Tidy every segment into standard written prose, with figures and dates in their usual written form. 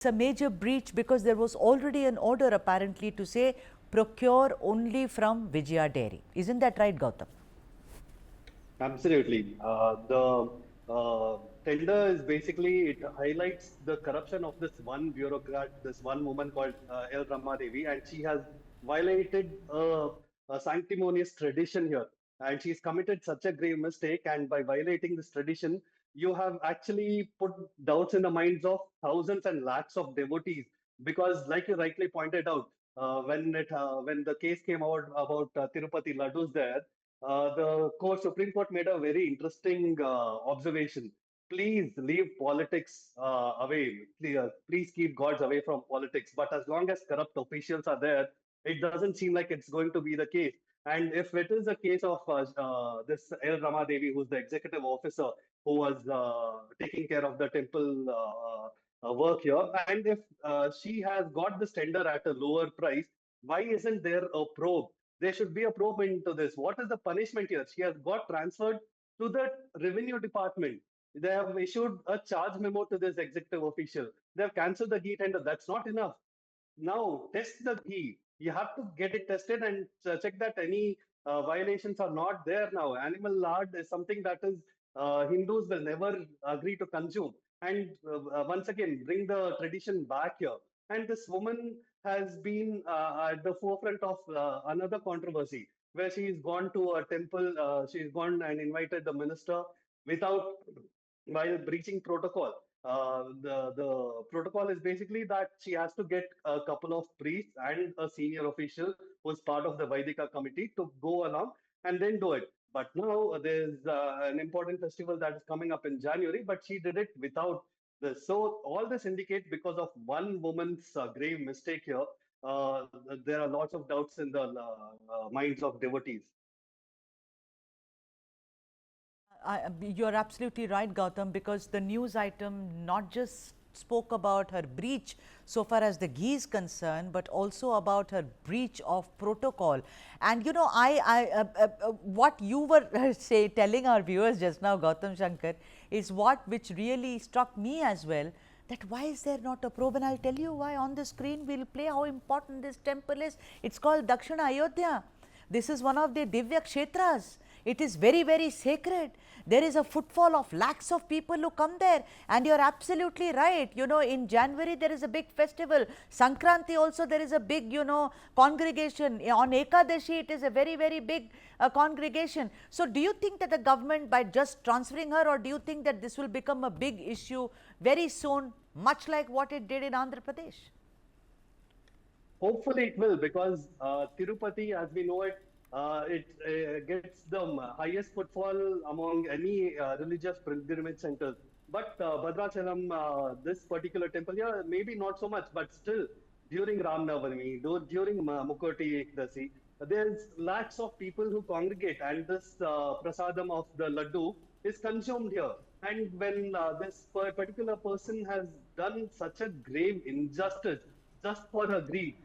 It's a major breach because there was already an order apparently to say procure only from Vijaya Dairy. Isn't that right, Gautam? Absolutely. The tender is basically, it highlights the corruption of this one bureaucrat, this one woman called L Rama Devi, and she has violated a sanctimonious tradition here. And she's committed such a grave mistake. And by violating this tradition, you have actually put doubts in the minds of thousands and lakhs of devotees. Because, like you rightly pointed out, when the case came out about Tirupati laddus there, Supreme Court made a very interesting observation. Please leave politics away. Please keep gods away from politics. But as long as corrupt officials are there, it doesn't seem like it's going to be the case. And if it is a case of this L Rama Devi, who's the executive officer who was taking care of the temple work here, and if she has got this tender at a lower price, why isn't there a probe? There should be a probe into this. What is the punishment here? She has got transferred to the revenue department. They have issued a charge memo to this executive official. They have cancelled the ghee tender. That's not enough. Now, test the ghee. You have to get it tested and check that any violations are not there now. Animal lard is something that is Hindus will never agree to consume. And once again, bring the tradition back here. And this woman has been at the forefront of another controversy where she's gone to a temple, she's gone and invited the minister without, while breaching protocol. The protocol is basically that she has to get a couple of priests and a senior official who's part of the Vaidika committee to go along and then do it. But now there's an important festival that is coming up in January, but she did it without this. So all this indicates because of one woman's grave mistake here, uh, there are lots of doubts in the minds of devotees. You're absolutely right, Gautam, because the news item not just spoke about her breach so far as the ghee is concerned, but also about her breach of protocol. And you know, what you were telling our viewers just now, Gautam Shankar, is what which really struck me as well. That why is there not a probe? And I'll tell you why. On the screen, we'll play how important this temple is. It's called Dakshina Ayodhya. This is one of the Divya Kshetras. It is very, very sacred. There is a footfall of lakhs of people who come there. And you're absolutely right. You know, in January, there is a big festival. Sankranti also, there is a big, congregation. On Ekadashi, it is a very, very big congregation. So do you think that the government, by just transferring her, or do you think that this will become a big issue very soon, much like what it did in Andhra Pradesh? Hopefully it will, because Tirupati, as we know it, it gets the highest footfall among any religious pilgrimage centers. But Bhadrachalam, this particular temple, yeah, maybe not so much, but still during Ram Navami, during Mukoti Ekdasi, there's lakhs of people who congregate, and this prasadam of the laddu is consumed here. And when this particular person has done such a grave injustice just for her greed,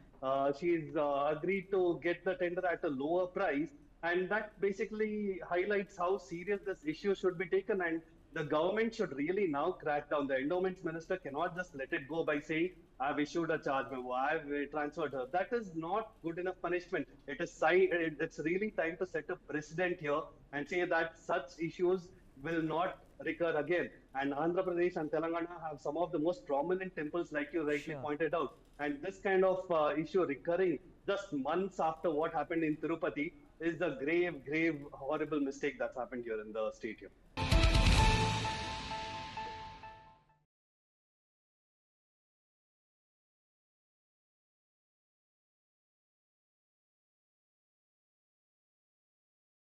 she's agreed to get the tender at a lower price, and that basically highlights how serious this issue should be taken. And the government should really now crack down. The Endowments Minister cannot just let it go by saying, "I've issued a charge memo, I've transferred her." That is not good enough punishment. It's really time to set a precedent here and say that such issues will not recur again. And Andhra Pradesh and Telangana have some of the most prominent temples, like you rightly Sure. pointed out. And this kind of issue recurring just months after what happened in Tirupati is a grave, grave, horrible mistake that's happened here in the state here.